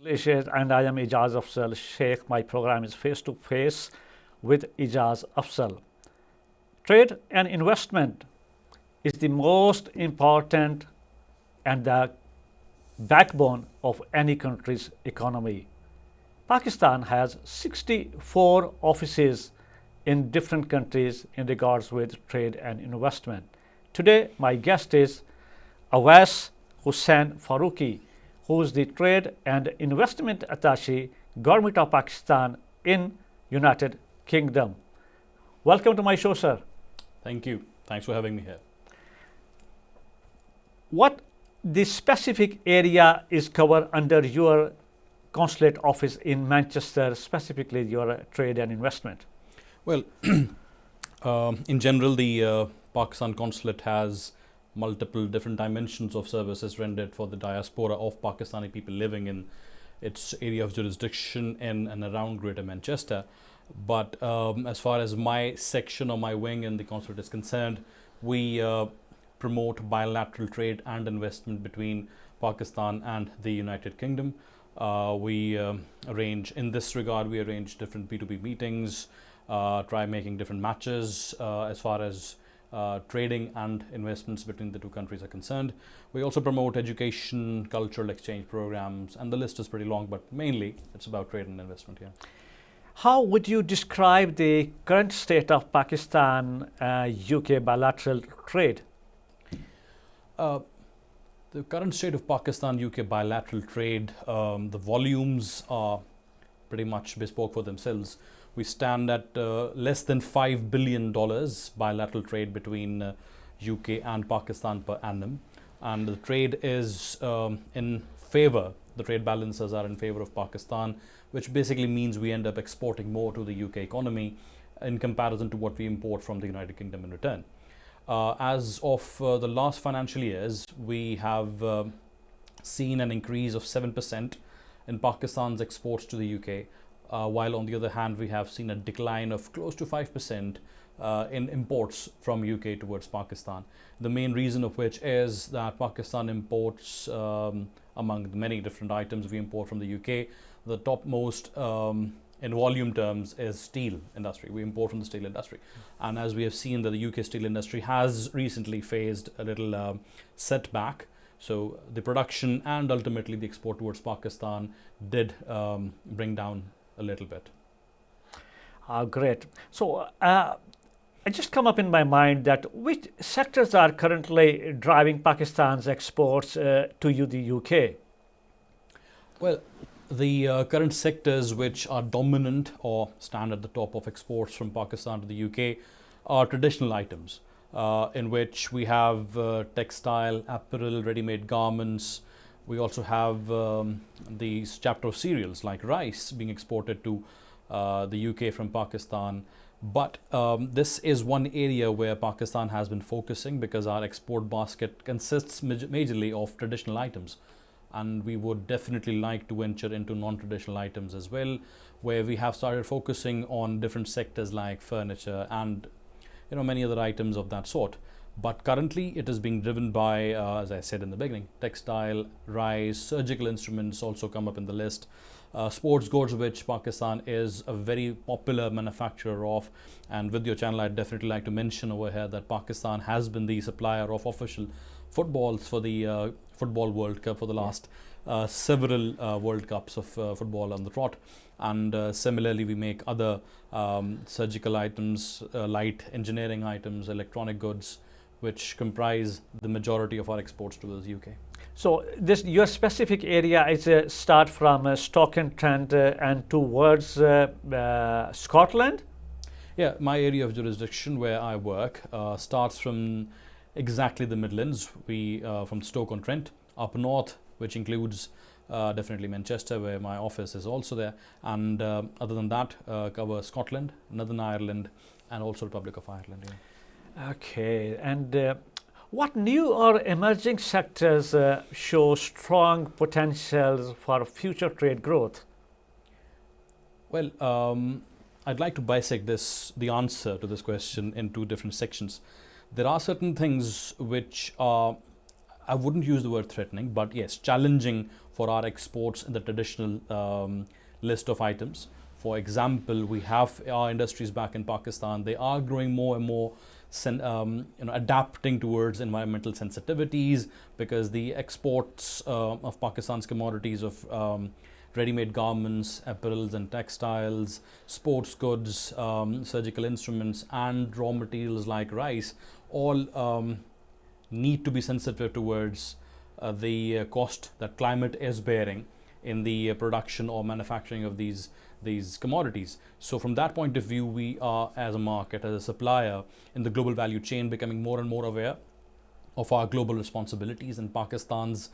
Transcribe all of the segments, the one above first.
Delicious, and I am Ijaz Afzal Sheikh. My program is Face to Face with Ijaz Afzal. Trade and investment is the most important and the backbone of any country's economy. Pakistan has 64 offices in different countries in regards with trade and investment. Today, my guest is Awais Hussain Farooqi, who is the Trade and Investment Attaché, Government of Pakistan in United Kingdom. Welcome to my show, sir. Thank you. Thanks for having me here. What the specific area is covered under your consulate office in Manchester, specifically your trade and investment? Well, in general, the Pakistan consulate has multiple different dimensions of services rendered for the diaspora of Pakistani people living in its area of jurisdiction in and around Greater Manchester. But as far as my section or my wing in the consulate is concerned, we promote bilateral trade and investment between Pakistan and the United Kingdom. We arrange different B2B meetings, try making different matches as far as trading and investments between the two countries are concerned. We also promote education, cultural exchange programs, and the list is pretty long, but mainly it's about trade and investment here. How would you describe the current state of Pakistan UK bilateral trade? The current state of Pakistan UK bilateral trade, the volumes are pretty much bespoke for themselves. We stand at less than $5 billion bilateral trade between UK and Pakistan per annum. And the trade is in favor, the trade balances are in favor of Pakistan, which basically means we end up exporting more to the UK economy in comparison to what we import from the United Kingdom in return. As of the last financial years, we have seen an increase of 7% in Pakistan's exports to the UK. While on the other hand, we have seen a decline of close to 5% in imports from UK towards Pakistan. The main reason of which is that Pakistan imports, among the many different items we import from the UK, the topmost in volume terms is steel industry. We import from the steel industry. And as we have seen that the UK steel industry has recently faced a little setback, so the production and ultimately the export towards Pakistan did bring down a little bit. Great. So it just come up in my mind that which sectors are currently driving Pakistan's exports to the UK? Well, the current sectors which are dominant or stand at the top of exports from Pakistan to the UK are traditional items, in which we have textile, apparel, ready-made garments. We also have the chapter of cereals like rice being exported to the UK from Pakistan. But this is one area where Pakistan has been focusing because our export basket consists majorly of traditional items. And we would definitely like to venture into non-traditional items as well, where we have started focusing on different sectors like furniture and many other items of that sort. But currently it is being driven by, as I said in the beginning, textile, rice, surgical instruments also come up in the list. Sports goods, which Pakistan is a very popular manufacturer of. And with your channel, I'd definitely like to mention over here that Pakistan has been the supplier of official footballs for the Football World Cup for the last several World Cups of football on the trot. And similarly, we make other surgical items, light engineering items, electronic goods, which comprise the majority of our exports to the UK. So this your specific area is start from Stoke-on-Trent and towards Scotland? Yeah, my area of jurisdiction where I work starts from exactly the Midlands. We from Stoke-on-Trent up north, which includes definitely Manchester, where my office is also there, and other than that, cover Scotland, Northern Ireland, and also Republic of Ireland. Yeah. Okay, and what new or emerging sectors show strong potentials for future trade growth? Well, I'd like to bisect the answer to this question in two different sections. There are certain things which are I wouldn't use the word threatening, but yes, challenging for our exports in the traditional list of items. For example, we have our industries back in Pakistan. They are growing more and more, adapting towards environmental sensitivities, because the exports of Pakistan's commodities of ready-made garments, apparels and textiles, sports goods, surgical instruments, and raw materials like rice all need to be sensitive towards the cost that climate is bearing in the production or manufacturing of these commodities. So from that point of view, we are, as a market, as a supplier in the global value chain, becoming more and more aware of our global responsibilities, and Pakistan's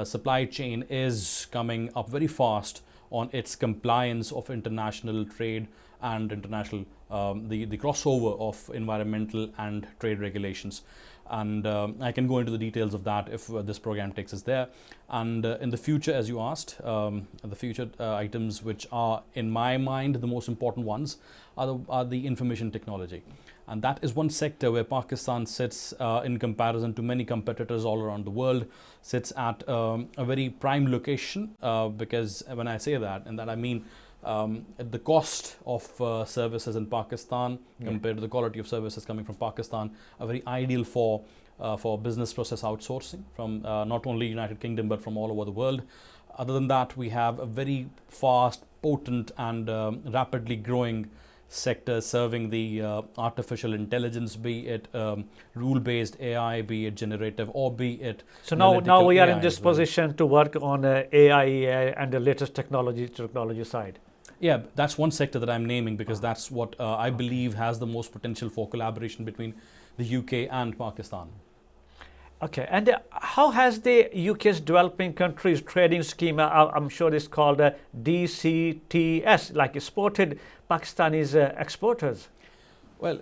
supply chain is coming up very fast on its compliance of international trade and international the crossover of environmental and trade regulations. And I can go into the details of that if this program takes us there. And in the future, as you asked, the future items which are, in my mind, the most important ones are the information technology. And that is one sector where Pakistan sits, in comparison to many competitors all around the world, sits at a very prime location, because when I say that, and that I mean the cost of services in Pakistan compared to the quality of services coming from Pakistan are very ideal for business process outsourcing from not only United Kingdom but from all over the world. Other than that, we have a very fast, potent and rapidly growing sector serving the artificial intelligence, be it rule-based AI, be it generative, or be it so now we are AI in this position to work on AI and the latest technology side. Yeah, that's one sector that I'm naming because that's what I believe has the most potential for collaboration between the UK and Pakistan. Okay, and how has the UK's developing countries trading scheme, I'm sure it's called DCTS, like exported Pakistani's exporters? Well,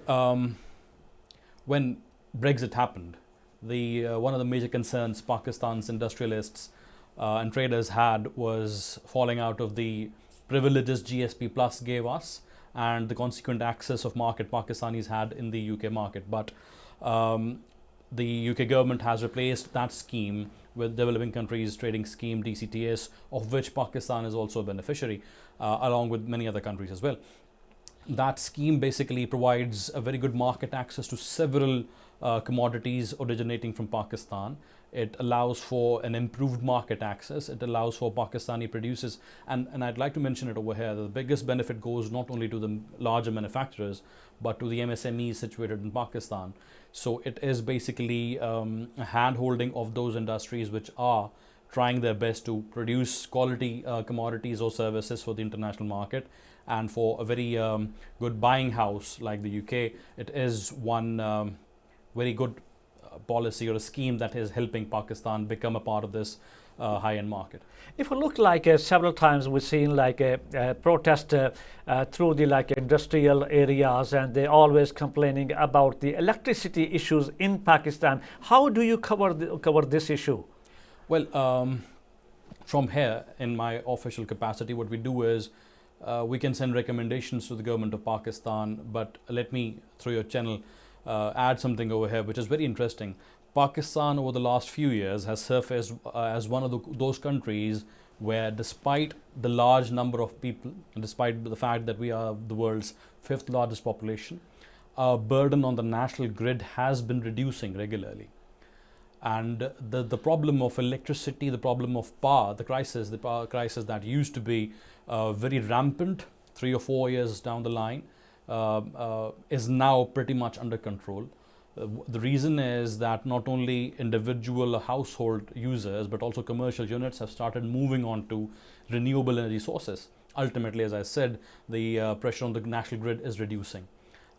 when Brexit happened, the one of the major concerns Pakistan's industrialists and traders had was falling out of the privileges GSP Plus gave us and the consequent access of market Pakistanis had in the UK market. But the UK government has replaced that scheme with Developing Countries Trading Scheme, DCTS, of which Pakistan is also a beneficiary, along with many other countries as well. That scheme basically provides a very good market access to several commodities originating from Pakistan. It allows for an improved market access. It allows for Pakistani producers. And I'd like to mention it over here. The biggest benefit goes not only to the larger manufacturers, but to the MSMEs situated in Pakistan. So it is basically a hand-holding of those industries which are trying their best to produce quality commodities or services for the international market. And for a very good buying house like the UK, it is one very good policy or a scheme that is helping Pakistan become a part of this high-end market. If we look like several times we've seen like a protest through the like industrial areas, and they're always complaining about the electricity issues in Pakistan. How do you cover this issue? Well, from here, in my official capacity, what we do is we can send recommendations to the government of Pakistan, but let me, through your channel, add something over here which is very interesting. Pakistan over the last few years has surfaced as one of those countries where, despite the large number of people, and despite the fact that we are the world's 5th largest population, our burden on the national grid has been reducing regularly. And the problem of electricity, the problem of power, the power crisis that used to be very rampant 3 or 4 years down the line, is now pretty much under control. The reason is that not only individual household users but also commercial units have started moving on to renewable energy sources. Ultimately, as I said, the pressure on the national grid is reducing,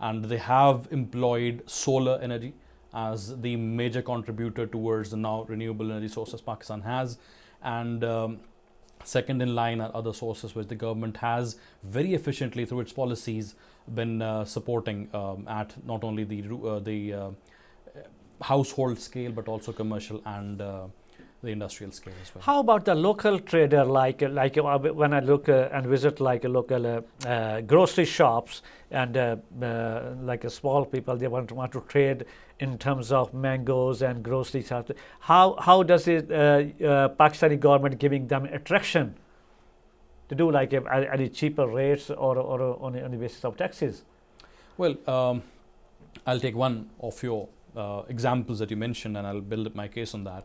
and they have employed solar energy as the major contributor towards the now renewable energy sources Pakistan has. And second in line are other sources which the government has very efficiently through its policies been supporting at not only the household scale but also commercial and the industrial scale as well. How about the local trader, when I look and visit like a local grocery shops and like a small people, they want to trade in terms of mangoes and grocery shops. How does it Pakistani government giving them attraction to do like any cheaper rates or on the basis of taxes? Well, I'll take one of your examples that you mentioned, and I'll build my case on that.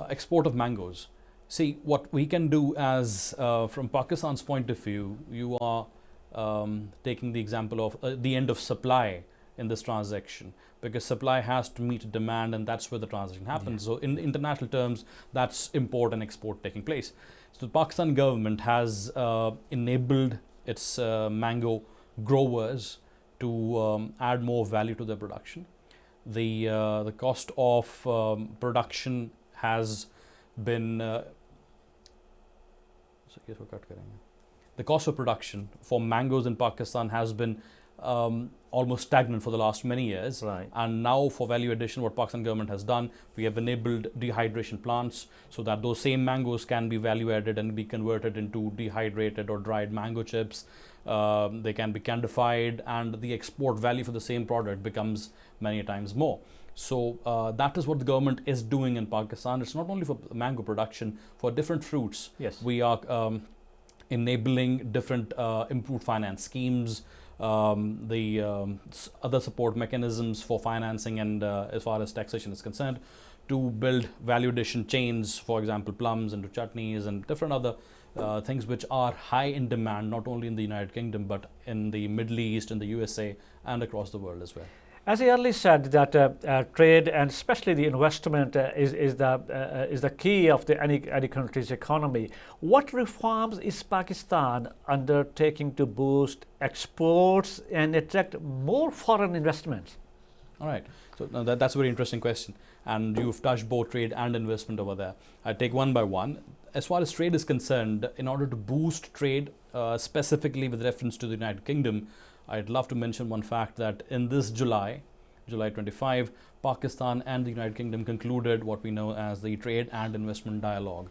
Export of mangoes. See, what we can do as from Pakistan's point of view, you are taking the example of the end of supply in this transaction, because supply has to meet demand, and that's where the transaction happens. So in international terms, that's import and export taking place. So the Pakistan government has enabled its mango growers to add more value to their production. The cost of production has been the cost of production for mangoes in Pakistan has been almost stagnant for the last many years. Right. And now for value addition, what Pakistan government has done, we have enabled dehydration plants so that those same mangoes can be value added and be converted into dehydrated or dried mango chips. They can be candified, and the export value for the same product becomes many times more. So that is what the government is doing in Pakistan. It's not only for mango production, for different fruits. Yes. We are enabling different improved finance schemes, other support mechanisms for financing, and as far as taxation is concerned, to build value addition chains, for example, plums into chutneys and different other things which are high in demand, not only in the United Kingdom, but in the Middle East, in the USA, and across the world as well. As I earlier said, that trade and especially the investment is the key of any country's economy. What reforms is Pakistan undertaking to boost exports and attract more foreign investments? All right. So now that's a very interesting question, and you've touched both trade and investment over there. I take one by one. As far as trade is concerned, in order to boost trade, specifically with reference to the United Kingdom, I'd love to mention one fact that in this July 25, Pakistan and the United Kingdom concluded what we know as the Trade and Investment Dialogue.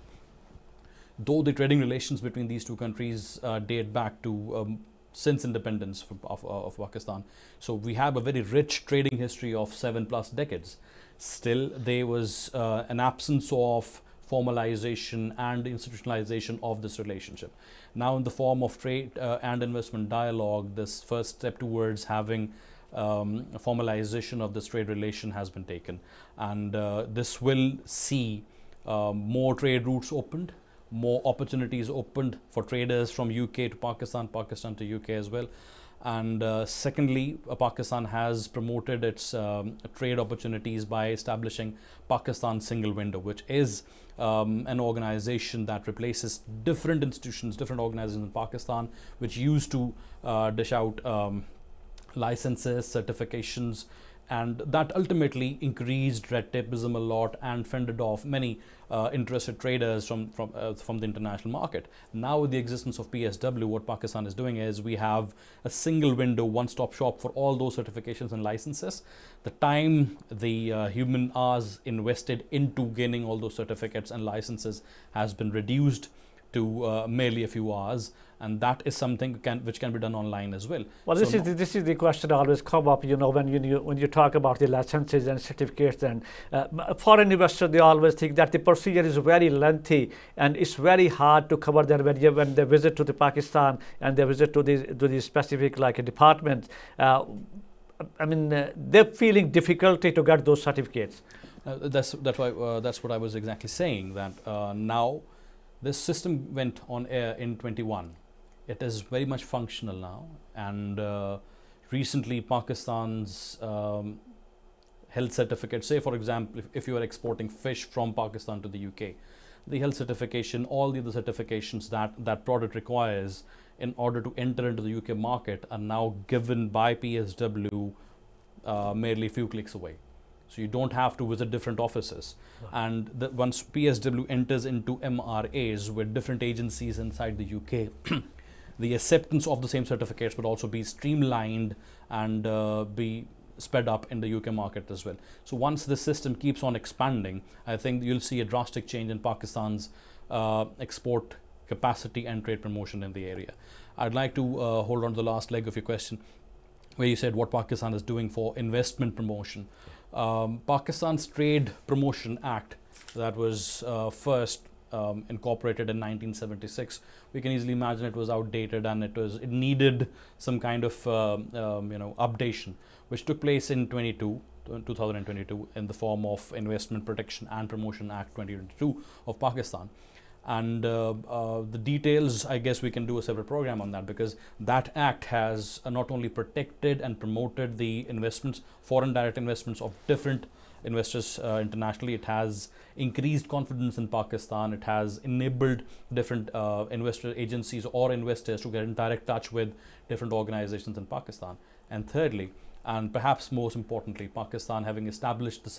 Though the trading relations between these two countries date back to since independence of Pakistan, so we have a very rich trading history of 7+ decades. Still, there was an absence of formalization and institutionalization of this relationship. Now, in the form of trade and investment dialogue, this first step towards having formalization of this trade relation has been taken, and this will see more trade routes opened, more opportunities opened for traders from UK to Pakistan, Pakistan to UK as well. And secondly, Pakistan has promoted its trade opportunities by establishing Pakistan Single Window, which is an organization that replaces different institutions, different organizations in Pakistan, which used to dish out licenses, certifications, and that ultimately increased red tapeism a lot and fended off many interested traders from the international market. Now, with the existence of PSW, what Pakistan is doing is we have a single window, one-stop shop for all those certifications and licenses. The time, the human hours invested into gaining all those certificates and licenses has been reduced to merely a few hours, and that is something which can be done online as well. Well, this is the question that always come up. You know, when you talk about the licenses and certificates, and foreign investors, they always think that the procedure is very lengthy and it's very hard to cover them when they visit to the Pakistan and they visit to the specific like a department. I mean, they're feeling difficulty to get those certificates. That's what I was exactly saying. That now. This system went on air in 21. It is very much functional now, and recently Pakistan's health certificate, say for example, if you are exporting fish from Pakistan to the UK, the health certification, all the other certifications that product requires in order to enter into the UK market are now given by PSW merely a few clicks away. So you don't have to visit different offices. And once PSW enters into MRAs with different agencies inside the UK, the acceptance of the same certificates would also be streamlined and be sped up in the UK market as well. So once the system keeps on expanding, I think you'll see a drastic change in Pakistan's export capacity and trade promotion in the area. I'd like to hold on to the last leg of your question, where you said what Pakistan is doing for investment promotion. Pakistan's Trade Promotion Act, that was first incorporated in 1976. We can easily imagine it was outdated and it needed some kind of updation, which took place in 2022 in the form of Investment Protection and Promotion Act 2022 of Pakistan. And the details, I guess we can do a separate program on that, because that act has not only protected and promoted the investments, foreign direct investments of different investors internationally. It has increased confidence in Pakistan. It has enabled different investor agencies or investors to get in direct touch with different organizations in Pakistan. And thirdly, and perhaps most importantly, Pakistan having established the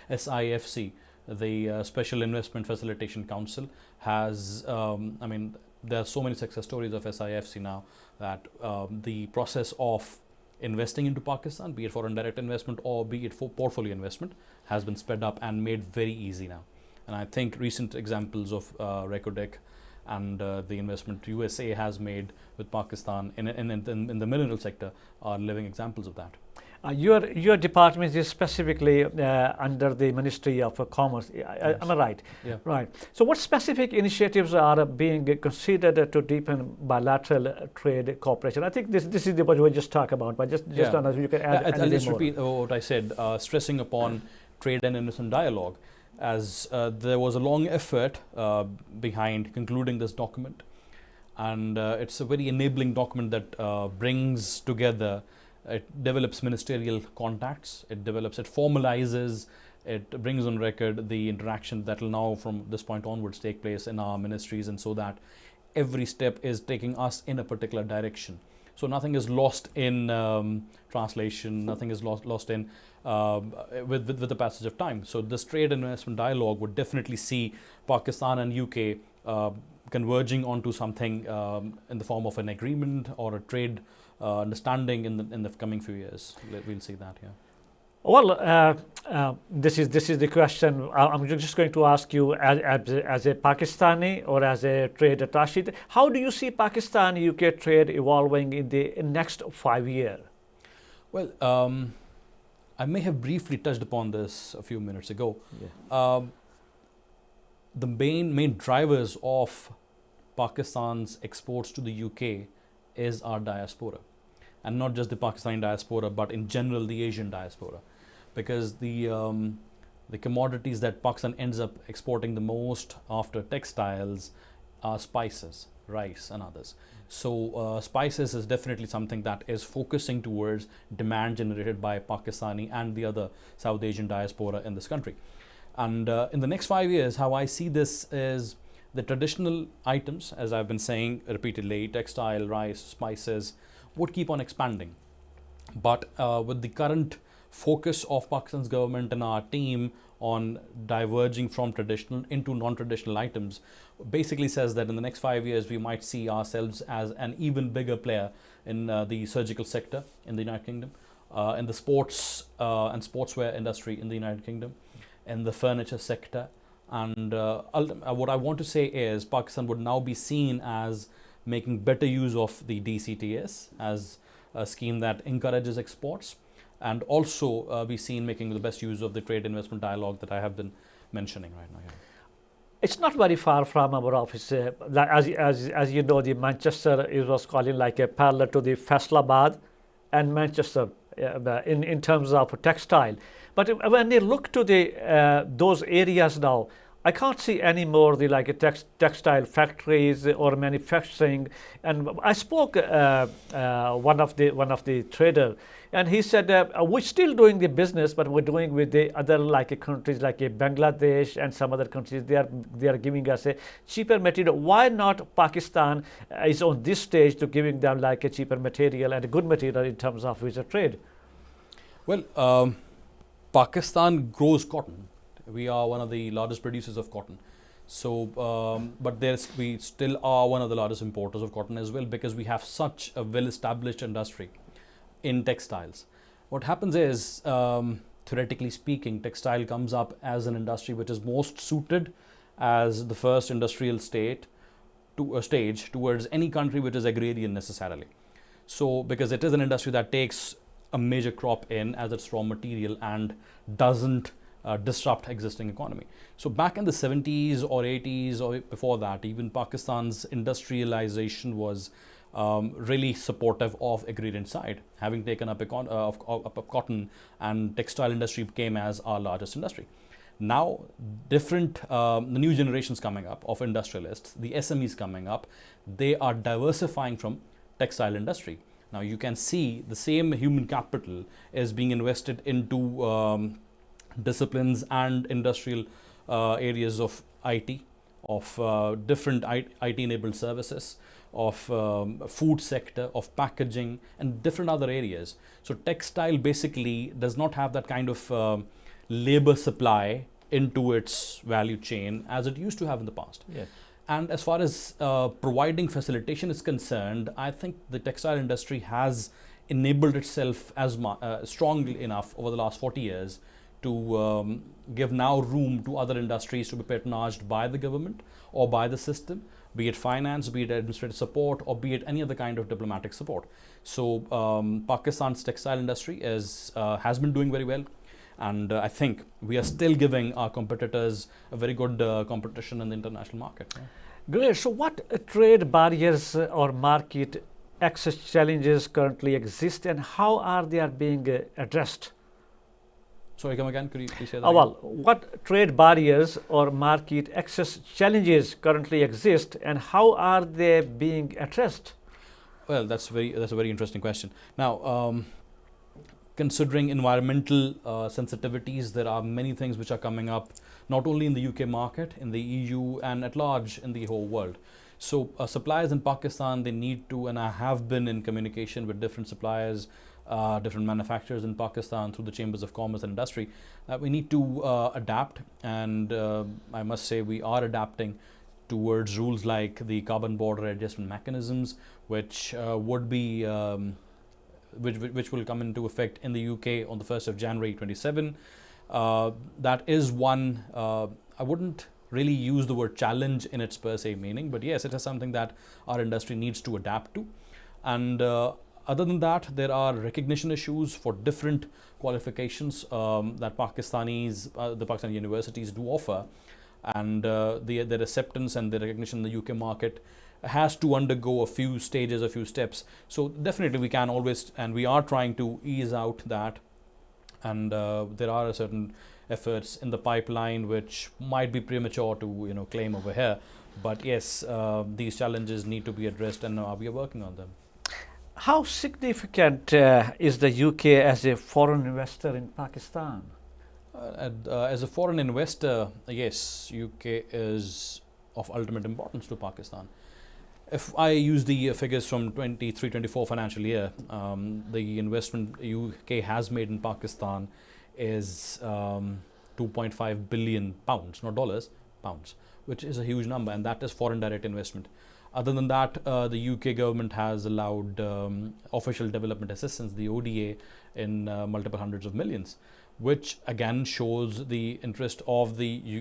SIFC, the Special Investment Facilitation Council, has, there are so many success stories of SIFC now that the process of investing into Pakistan, be it for indirect investment or be it for portfolio investment, has been sped up and made very easy now. And I think recent examples of Recodec and the investment USA has made with Pakistan in the mineral sector are living examples of that. Your department is specifically under the Ministry of Commerce. Yes. Am I right? Yeah. Right. So, what specific initiatives are being considered to deepen bilateral trade cooperation? I think this is what we just talked about, but just you can add. I'll just repeat what I said, stressing upon trade and investment dialogue, as there was a long effort behind concluding this document, and it's a very enabling document that brings together. It develops ministerial contacts, it formalizes, it brings on record the interaction that will now from this point onwards take place in our ministries, and so that every step is taking us in a particular direction. So nothing is lost in translation, nothing is lost in with the passage of time. So this trade and investment dialogue would definitely see Pakistan and UK converging onto something in the form of an agreement or a trade understanding in the coming few years. We'll see that. Yeah. Well, this is the question. I'm just going to ask you as a Pakistani or as a trade attaché. How do you see Pakistan-UK trade evolving in the next 5 years? Well, I may have briefly touched upon this a few minutes ago. Yeah. The main drivers of Pakistan's exports to the UK is our diaspora, and not just the Pakistani diaspora, but in general the Asian diaspora, because the commodities that Pakistan ends up exporting the most after textiles are spices, rice, and others. So spices is definitely something that is focusing towards demand generated by Pakistani and the other South Asian diaspora in this country. And in the next 5 years, how I see this is the traditional items, as I've been saying repeatedly, textile, rice, spices, would keep on expanding. But with the current focus of Pakistan's government and our team on diverging from traditional into non-traditional items, basically says that in the next 5 years, we might see ourselves as an even bigger player in the surgical sector in the United Kingdom, in the sports and sportswear industry in the United Kingdom, in the furniture sector. And what I want to say is Pakistan would now be seen as making better use of the DCTS as a scheme that encourages exports, and also be seen making the best use of the trade investment dialogue that I have been mentioning right now. Yeah. It's not very far from our office. As you know, the Manchester was calling like a parallel to the Faisalabad and Manchester in terms of textile. But when you look to those areas now, I can't see any more textile factories or manufacturing. And I spoke one of the trader, and he said we're still doing the business, but we're doing with the other countries like Bangladesh and some other countries. They are giving us a cheaper material. Why not Pakistan is on this stage to giving them a cheaper material and a good material in terms of visa trade? Well, Pakistan grows cotton. We are one of the largest producers of cotton. So, but we still are one of the largest importers of cotton as well, because we have such a well-established industry in textiles. What happens is, theoretically speaking, textile comes up as an industry which is most suited as the first industrial stage towards any country which is agrarian necessarily. So, because it is an industry that takes a major crop in as its raw material and doesn't disrupt existing economy. So back in the 70s or 80s or before that, even Pakistan's industrialization was really supportive of agrarian side, having taken up of cotton, and textile industry became as our largest industry. Now, the new generations coming up of industrialists, the SMEs coming up, they are diversifying from textile industry. Now you can see the same human capital is being invested into disciplines and industrial areas of IT, of different IT-enabled services, of food sector, of packaging, and different other areas. So textile basically does not have that kind of labor supply into its value chain as it used to have in the past. Yeah. And as far as providing facilitation is concerned, I think the textile industry has enabled itself as strongly enough over the last 40 years to give now room to other industries to be patronaged by the government or by the system, be it finance, be it administrative support, or be it any other kind of diplomatic support. So Pakistan's textile industry has been doing very well. And I think we are still giving our competitors a very good competition in the international market. Yeah. Great. So what trade barriers or market access challenges currently exist, and how are they being addressed? Sorry, come again. Could you please say that? Well, what trade barriers or market access challenges currently exist, and how are they being addressed? Well, that's a very interesting question. Now, considering environmental sensitivities, there are many things which are coming up, not only in the UK market, in the EU, and at large in the whole world. So suppliers in Pakistan, they need to, and I have been in communication with different suppliers, different manufacturers in Pakistan through the chambers of commerce and industry. We need to adapt, and I must say we are adapting towards rules like the carbon border adjustment mechanisms, which would be which will come into effect in the UK on the 1st of January 27. That is one, I wouldn't really use the word challenge in its per se meaning, but yes, it is something that our industry needs to adapt to. And other than that, there are recognition issues for different qualifications that the Pakistani universities do offer, and their acceptance and their recognition in the UK market has to undergo a few stages, a few steps. So definitely we can always, and we are trying to ease out that, and there are certain efforts in the pipeline which might be premature to claim over here, but yes, these challenges need to be addressed, and we are working on them. How significant is the UK as a foreign investor in Pakistan? As a foreign investor, yes, UK is of ultimate importance to Pakistan. If I use the figures from 23-24 financial year, the investment UK has made in Pakistan is 2.5 billion pounds, not dollars, pounds, which is a huge number, and that is foreign direct investment. Other than that, the UK government has allowed official development assistance, the ODA, in multiple hundreds of millions, which again shows the interest of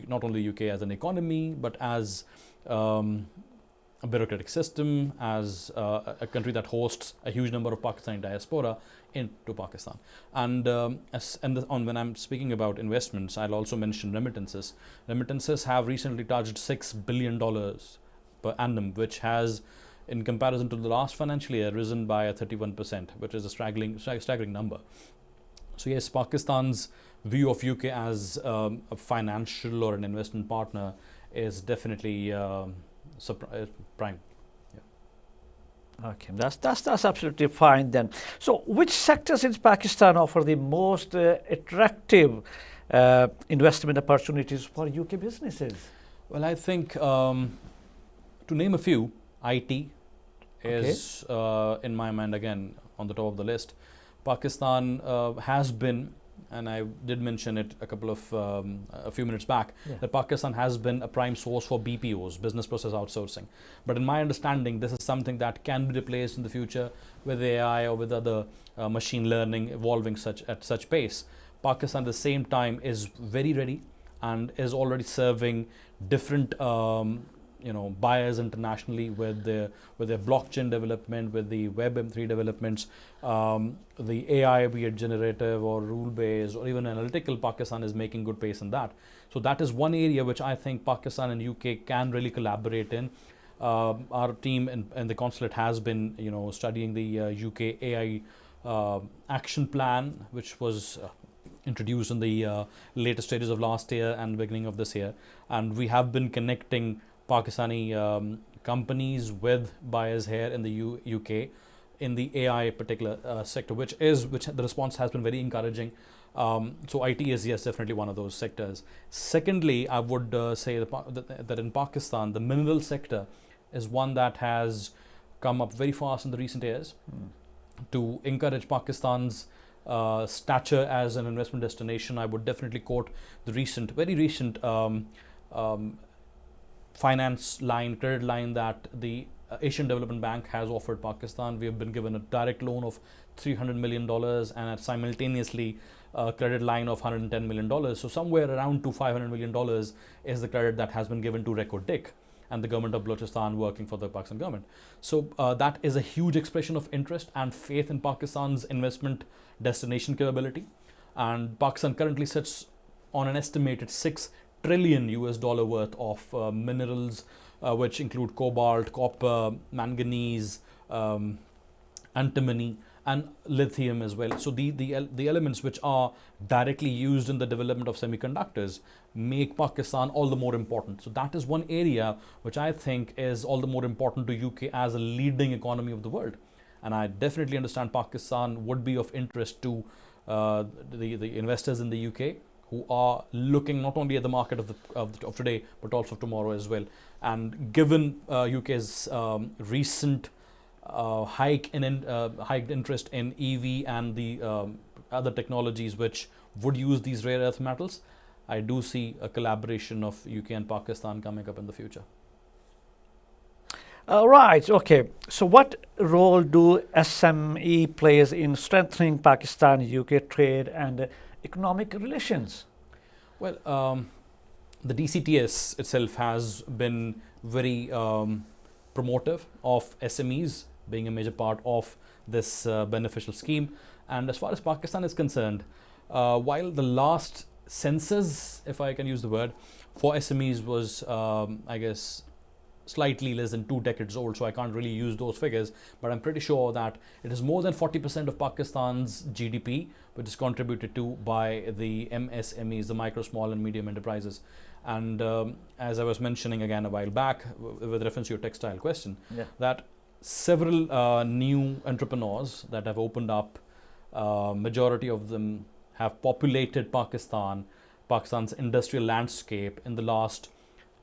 not only UK as an economy, but as a bureaucratic system, as a country that hosts a huge number of Pakistani diaspora into Pakistan. And when I'm speaking about investments, I'll also mention remittances. Remittances have recently touched $6 billion per annum, which has, in comparison to the last financial year, risen by 31%, which is a staggering number. So yes, Pakistan's view of UK as a financial or an investment partner is definitely prime. Yeah. Okay, that's absolutely fine then. So, which sectors in Pakistan offer the most attractive investment opportunities for UK businesses? Well, I think to name a few, IT is in my mind again on the top of the list. Pakistan has been and I did mention it a few minutes back, Yeah. that Pakistan has been a prime source for BPOs, business process outsourcing. But in my understanding, this is something that can be replaced in the future with AI or with other machine learning evolving at such pace. Pakistan at the same time is very ready and is already serving different buyers internationally with their blockchain development, with the web M3 developments, the AI, be it generative or rule based or even analytical. Pakistan is making good pace in that. So that is one area which I think Pakistan and UK can really collaborate in. Our team in the consulate has been studying the UK AI action plan, which was introduced in the latest stages of last year and beginning of this year, and we have been connecting Pakistani companies with buyers here in the UK in the AI particular sector, which the response has been very encouraging. So IT is, yes, definitely one of those sectors. Secondly, I would say that in Pakistan, the mineral sector is one that has come up very fast in the recent years to encourage Pakistan's stature as an investment destination. I would definitely quote the very recent credit line that the Asian Development Bank has offered Pakistan. We have been given a direct loan of $300 million and simultaneously a credit line of $110 million. So somewhere around to $500 million is the credit that has been given to Record and the government of Balochistan working for the Pakistan government. So that is a huge expression of interest and faith in Pakistan's investment destination capability. And Pakistan currently sits on an estimated $6 trillion worth of minerals, which include cobalt, copper, manganese, antimony, and lithium as well. So the elements which are directly used in the development of semiconductors make Pakistan all the more important. So that is one area which I think is all the more important to UK as a leading economy of the world. And I definitely understand Pakistan would be of interest to the investors in the UK who are looking not only at the market of today but also tomorrow as well. And given UK's recent hiked interest in EV and the other technologies which would use these rare earth metals, I do see a collaboration of UK and Pakistan coming up in the future. Right, okay. So what role do SME plays in strengthening Pakistan-UK trade and economic relations? Well, the DCTS itself has been very promotive of SMEs being a major part of this beneficial scheme. And as far as Pakistan is concerned, while the last census, if I can use the word, for SMEs was, I guess, slightly less than 2 decades old, so I can't really use those figures, but I'm pretty sure that it is more than 40% of Pakistan's GDP, which is contributed to by the MSMEs, the micro, small and medium enterprises. And as I was mentioning again a while back with reference to your textile question, that several new entrepreneurs that have opened up, majority of them have populated Pakistan's industrial landscape in the last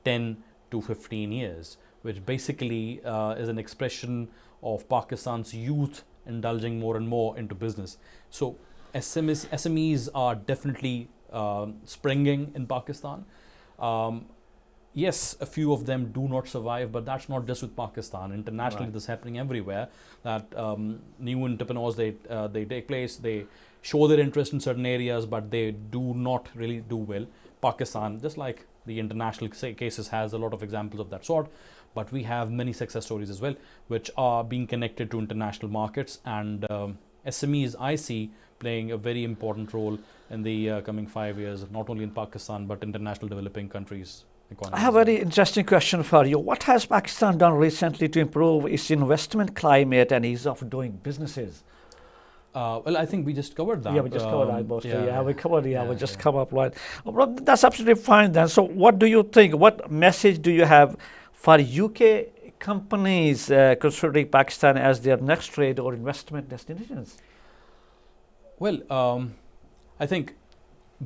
10 to 15 years, which basically is an expression of Pakistan's youth indulging more and more into business. So SMEs are definitely springing in Pakistan. Yes, a few of them do not survive, but that's not just with Pakistan. Internationally, this is happening everywhere. That new entrepreneurs, they take place, they show their interest in certain areas, but they do not really do well. Pakistan, just like the international cases, has a lot of examples of that sort, but we have many success stories as well, which are being connected to international markets. And SMEs, I see, playing a very important role in the coming 5 years, not only in Pakistan, but international developing countries. I have a very interesting question for you. What has Pakistan done recently to improve its investment climate and ease of doing businesses? Well, I think we just covered that. Yeah, we just covered that mostly. We covered. We just come up right. Well, that's absolutely fine then. So, what do you think? What message do you have for UK companies considering Pakistan as their next trade or investment destinations? Well, I think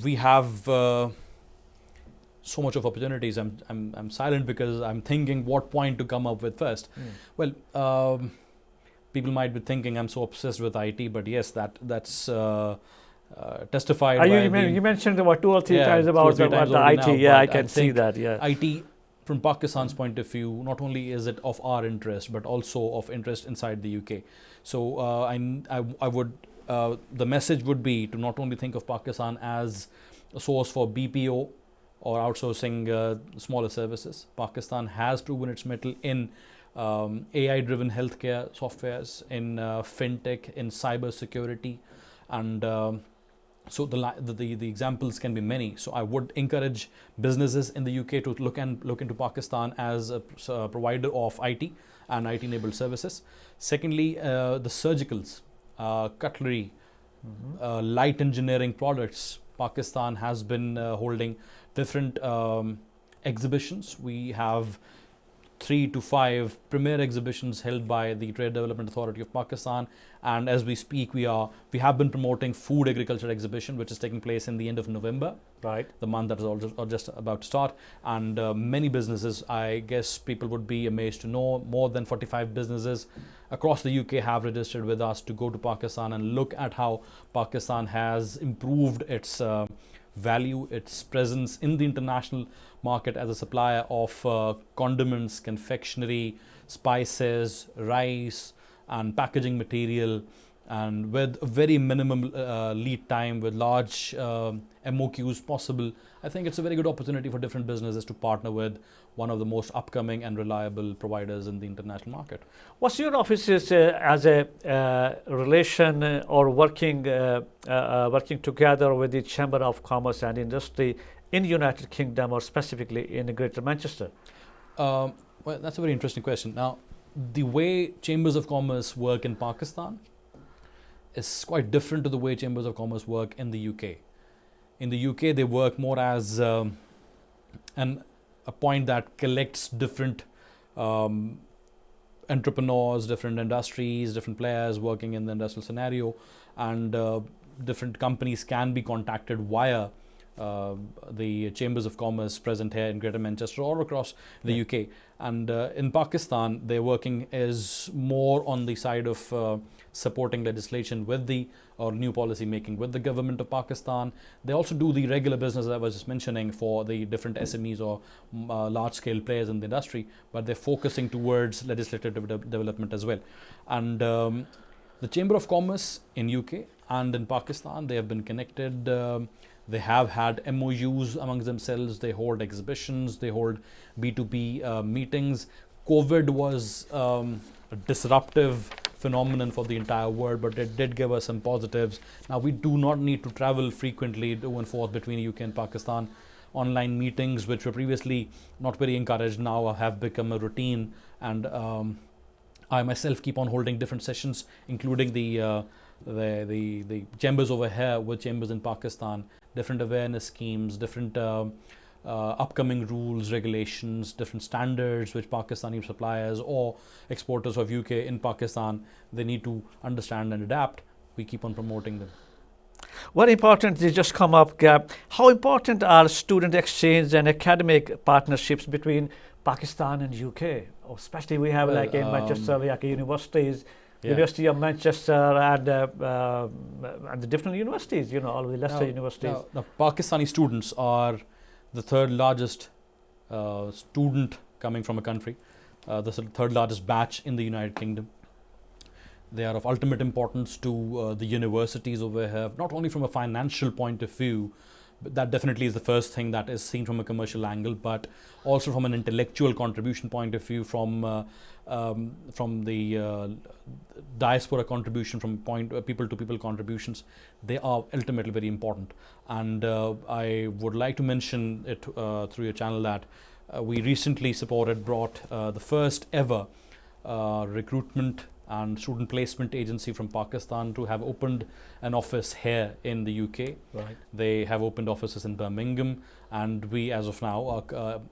we have so much of opportunities. I'm silent because I'm thinking what point to come up with first. Well. People might be thinking I'm so obsessed with IT, but yes, that's testified. You mentioned about 2 or 3 times two or about three times the already IT. now, Yeah, I but can see think that. Yeah. IT, from Pakistan's point of view, not only is it of our interest, but also of interest inside the UK. So I would, the message would be to not only think of Pakistan as a source for BPO or outsourcing smaller services. Pakistan has proven its mettle in AI-driven healthcare softwares, in fintech, in cyber security, and so the examples can be many. So I would encourage businesses in the UK to look into Pakistan as a provider of IT and IT-enabled services. Secondly, the surgicals, cutlery, light engineering products. Pakistan has been holding different exhibitions. We have 3 to 5 premier exhibitions held by the Trade Development Authority of Pakistan, and as we speak, we have been promoting food agriculture exhibition, which is taking place in the end of November, Right. the month that is just about to start. And many businesses, I guess people would be amazed to know, more than 45 businesses across the UK have registered with us to go to Pakistan and look at how Pakistan has improved its value, its presence in the international market as a supplier of condiments, confectionery, spices, rice, and packaging material, and with a very minimum lead time, with large MOQs possible. I think it's a very good opportunity for different businesses to partner with one of the most upcoming and reliable providers in the international market. What's your office's as a relation or working together with the Chamber of Commerce and Industry in United Kingdom, or specifically in Greater Manchester? Well, that's a very interesting question. Now, the way chambers of commerce work in Pakistan is quite different to the way chambers of commerce work in the UK. In the UK, they work more as a point that collects different entrepreneurs, different industries, different players working in the industrial scenario, and different companies can be contacted via the chambers of commerce present here in Greater Manchester or across the UK. And in Pakistan, their working is more on the side of supporting legislation with or new policy making with the government of Pakistan. They also do the regular business that I was just mentioning for the different SMEs or large scale players in the industry, but they're focusing towards legislative development as well. And the Chamber of Commerce in UK and in Pakistan, they have been connected. They have had MOUs amongst themselves. They hold exhibitions. They hold B2B meetings. COVID was a disruptive phenomenon for the entire world, but it did give us some positives. Now, we do not need to travel frequently to and forth between UK and Pakistan. Online meetings, which were previously not very encouraged, now have become a routine. And I myself keep on holding different sessions, including the chambers over here with chambers in Pakistan, different awareness schemes, different upcoming rules, regulations, different standards which Pakistani suppliers or exporters of UK in Pakistan, they need to understand and adapt. We keep on promoting them. Very important, they just come up, Gab. How important are student exchange and academic partnerships between Pakistan and UK? Especially we have like in Manchester, like universities, University of Manchester and the different universities, all the lesser universities. Now, Pakistani students are the third largest student coming from a country, the third largest batch in the United Kingdom. They are of ultimate importance to the universities over here, not only from a financial point of view, but that definitely is the first thing that is seen from a commercial angle, but also from an intellectual contribution point of view, from the diaspora contribution, from people-to-people contributions. They are ultimately very important. And I would like to mention it through your channel that we recently brought the first ever recruitment and student placement agency from Pakistan to have opened an office here in the UK. Right. They have opened offices in Birmingham, and we, as of now,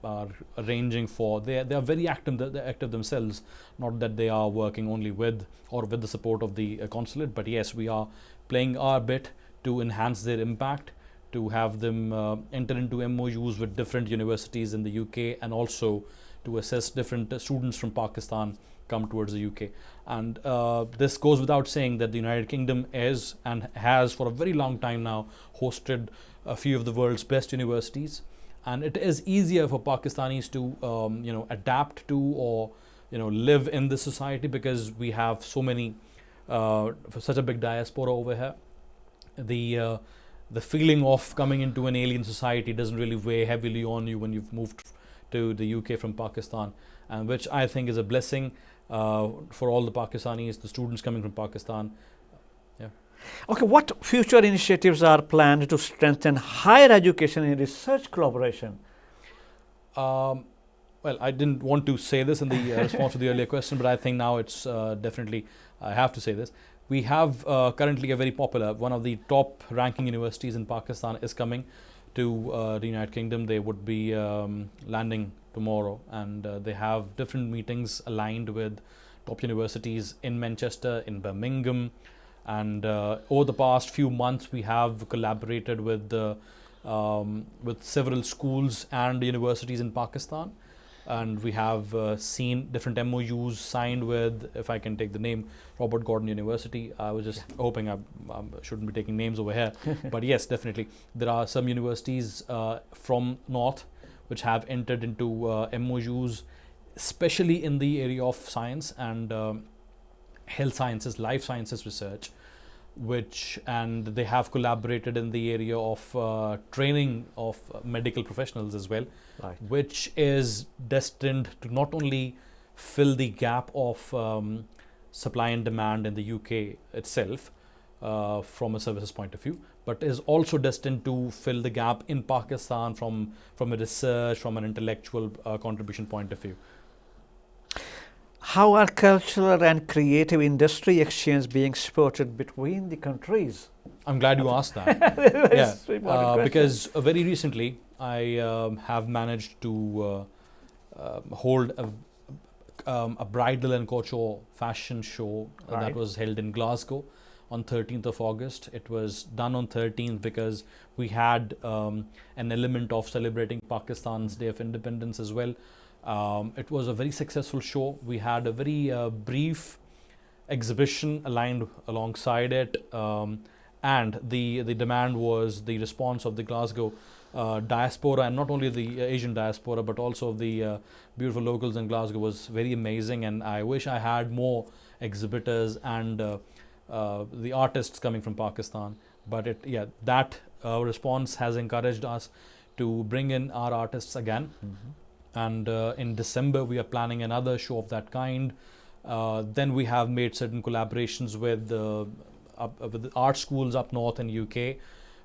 are arranging for. They are very active. They're active themselves. Not that they are working only with the support of the consulate, but yes, we are playing our bit to enhance their impact, to have them enter into MOUs with different universities in the UK, and also to assess different students from Pakistan come towards the UK. And this goes without saying that the United Kingdom is and has for a very long time now hosted a few of the world's best universities, and it is easier for Pakistanis to adapt to or live in this society because we have so many such a big diaspora over here. The feeling of coming into an alien society doesn't really weigh heavily on you when you've moved to the UK from Pakistan, and which I think is a blessing for all the Pakistanis, the students coming from Pakistan. Yeah. Okay, what future initiatives are planned to strengthen higher education and research collaboration? Well, I didn't want to say this in the response to the earlier question, but I think now it's definitely, I have to say this. We have currently a very popular, one of the top ranking universities in Pakistan is coming to the United Kingdom. They would be landing tomorrow, and they have different meetings aligned with top universities in Manchester, in Birmingham, and over the past few months we have collaborated with several schools and universities in Pakistan, and we have seen different MOUs signed with, if I can take the name, Robert Gordon University. I was just hoping I shouldn't be taking names over here, but yes, definitely there are some universities from North which have entered into MOUs, especially in the area of science and health sciences, life sciences research, and they have collaborated in the area of training of medical professionals as well, Right. which is destined to not only fill the gap of supply and demand in the UK itself from a services point of view, but is also destined to fill the gap in Pakistan from a research, from an intellectual contribution point of view. How are cultural and creative industry exchange being supported between the countries? I'm glad you asked that. That's an important question. Because very recently I have managed to hold a bridal and couture fashion show Right. that was held in Glasgow on 13th of August. It was done on 13th because we had an element of celebrating Pakistan's Day of Independence as well. It was a very successful show. We had a very brief exhibition aligned alongside it, and the demand was the response of the Glasgow diaspora, and not only the Asian diaspora but also of the beautiful locals in Glasgow, was very amazing. And I wish I had more exhibitors and the artists coming from Pakistan, but that response has encouraged us to bring in our artists again. Mhm. And in December we are planning another show of that kind. Then we have made certain collaborations with the art schools up north in UK,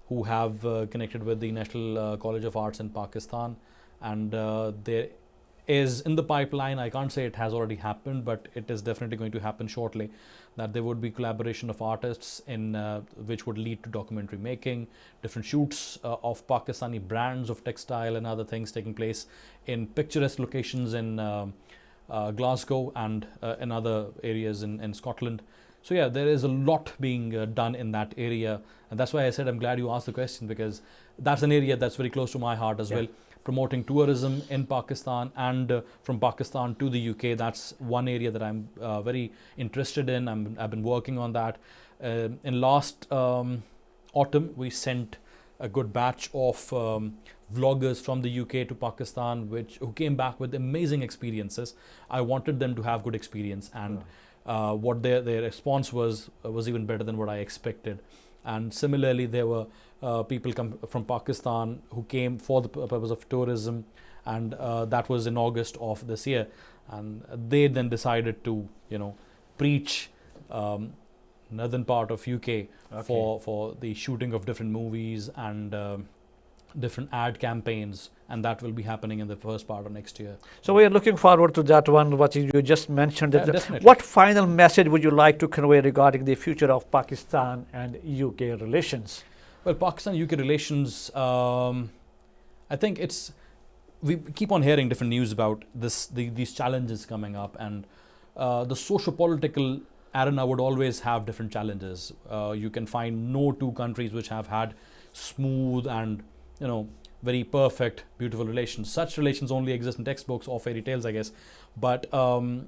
who have connected with the National College of Arts in Pakistan, and there is in the pipeline, I can't say it has already happened, but it is definitely going to happen shortly, that there would be collaboration of artists in which would lead to documentary making, different shoots of Pakistani brands of textile and other things taking place in picturesque locations in Glasgow and in other areas in Scotland. So yeah, there is a lot being done in that area, and that's why I said I'm glad you asked the question, because that's an area that's very close to my heart as well. Promoting tourism in Pakistan and from Pakistan to the UK, that's one area that I'm very interested in. I've been working on that. In last autumn, we sent a good batch of vloggers from the UK to Pakistan, who came back with amazing experiences. I wanted them to have good experience, and what their response was even better than what I expected. And similarly, there were people come from Pakistan who came for the purpose of tourism, and that was in August of this year. And they then decided to, preach northern part of UK for the shooting of different movies and different ad campaigns, and that will be happening in the first part of next year. So we are looking forward to that one, what you just mentioned. Yeah, definitely. What final message would you like to convey regarding the future of Pakistan and UK relations? Well, Pakistan-UK relations, I think we keep on hearing different news about these challenges coming up, and the socio-political arena would always have different challenges. You can find no two countries which have had smooth and very perfect, beautiful relations. Such relations only exist in textbooks or fairy tales, I guess. But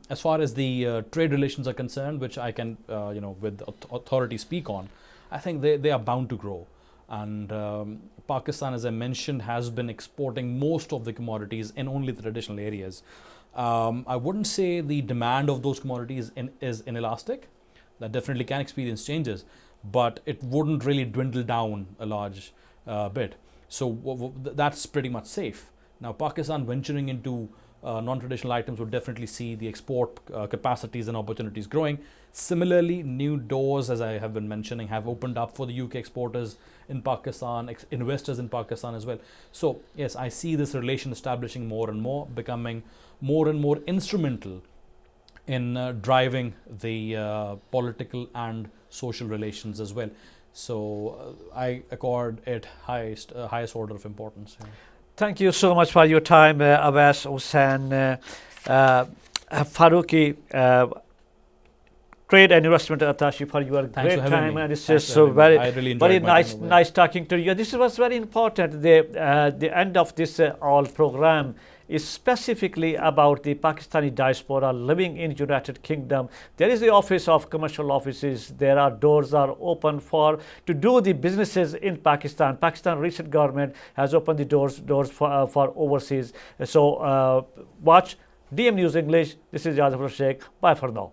as far as the trade relations are concerned, which I can, with authority speak on, I think they are bound to grow. And Pakistan, as I mentioned, has been exporting most of the commodities in only the traditional areas. I wouldn't say the demand of those commodities is inelastic. That definitely can experience changes, but it wouldn't really dwindle down a large bit. So that's pretty much safe. Now, Pakistan venturing into non-traditional items would definitely see the export capacities and opportunities growing. Similarly, new doors, as I have been mentioning, have opened up for the UK exporters in Pakistan, investors in Pakistan as well. So yes, I see this relation establishing more and more, becoming more and more instrumental in driving the political and social relations as well. So I accord it highest order of importance. Yeah. Thank you so much for your time, Abbas Hussain Faruqi, Trade and Investment Attaché, for your great time, and it's just so very nice talking to you. This was very important. The end of this all program is specifically about the Pakistani diaspora living in United Kingdom. There is the office of commercial offices. There are doors are open to do the businesses in Pakistan. Pakistan recent government has opened the doors for overseas. So watch DM News English. This is Yazif Sheikh. Bye for now.